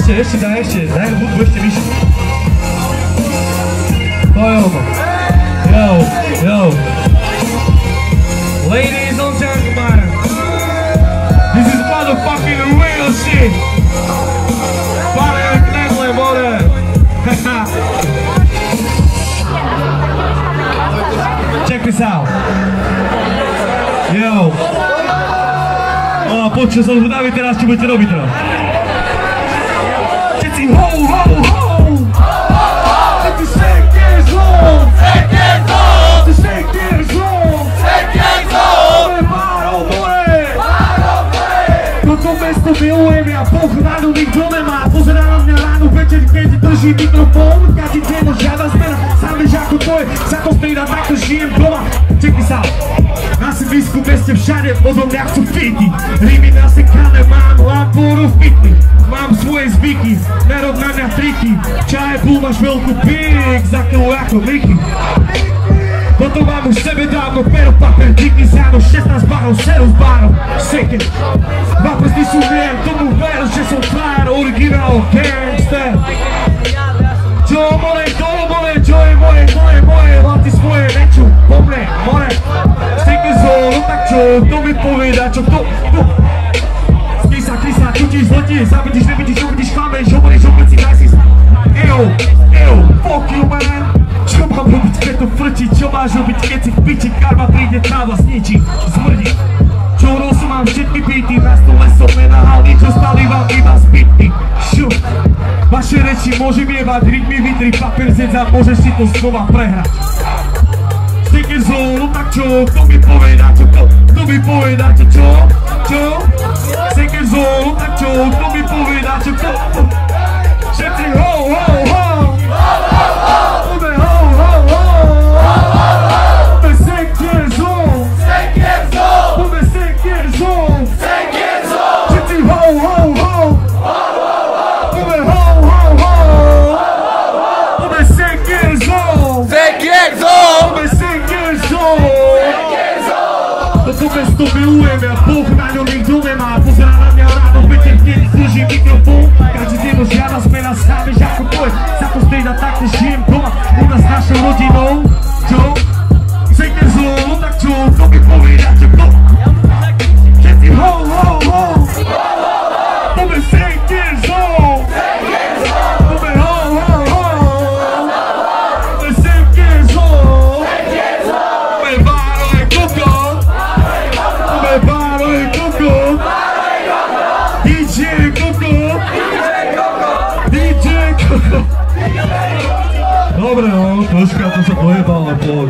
daj hudbu ešte vyššie. To je ono. Yo. Ladies and gentlemen, this is motherfucking real shit. Bare knedle, more. Check this out. Yo. Počuť som zvedavý teraz, čo budete robiť teraz. Všetci ho! Let the shake dance on! Shake dance on! The shake dance on! Shake dance on! Toto mesto milujem, ja pochránu nikto nemá. Pozerá na mňa ráno večer, keď drží mikrofón. Každý deň žiada zmena, sám vieš ako to je. Za to stejná, takto žijem doma. Check this out. Na sídlisku meste všade odo mňa chcú fity. Rímy nasekané, mám lamporu fitny. Mám svoje zvyky, nerob na mňa triky. Čaje púl, máš veľkú pík, za kilo ako Mickey. Toto mám už sebe dávno, pero papier, díky záno, 16 barov, seru s barom, shake it. Dva prsty sú mier, tomu ver, že som flyer, originál, gangster. Čo je moje, hlavy svoje, neču, po mne, more. Stiky zónu, tak čo, kto mi poveda, čo kto? Klisa, čutíš, zletí, zavidíš, nevidíš, uvidíš, klameš, hovoríš, opäť si najsi. Fuck you man. Čo mám robiť, keď to frčí, čo máš robiť, keď si v piči, karma príde, tráva zničí, zmrdí. Čo rosu mám všetky byty, na stole som nenahal, ničo stáli vám iba zbytky. Šup. Vaše reči môžem jebať, rytmy vytri, papier zjedz a môžeš si to znova prehrať. Sticker zónu, tak čo? Kto mi povedá, čo? Kto mi povedá, čo? Sticker zónu, tak čo? Kto mi povedá, čo? Všetci ho! Ube ho! Ube sticker zónu! Ube sticker zónu! Všetci ho! Toto mesto milujem, ja Boh na ňo nikto nemá. Pozerá na mňa ráno večer, keď slúži mikrofón. Každý deň žiada zmena, sám vieš ako to je. Za to strieda, takto žijem doma. U nás našou rodinou. Čo? Sticker zónu, tak čo? Kto mi povedá, čo kto? Všetci ho! Ube sticker zónu! Ube ho! Ube sticker zónu! Ube báro je koko! Baro e Coco! DJ Coco! DJ Coco! Dobre, no, troška to sa pojebal, ale poď.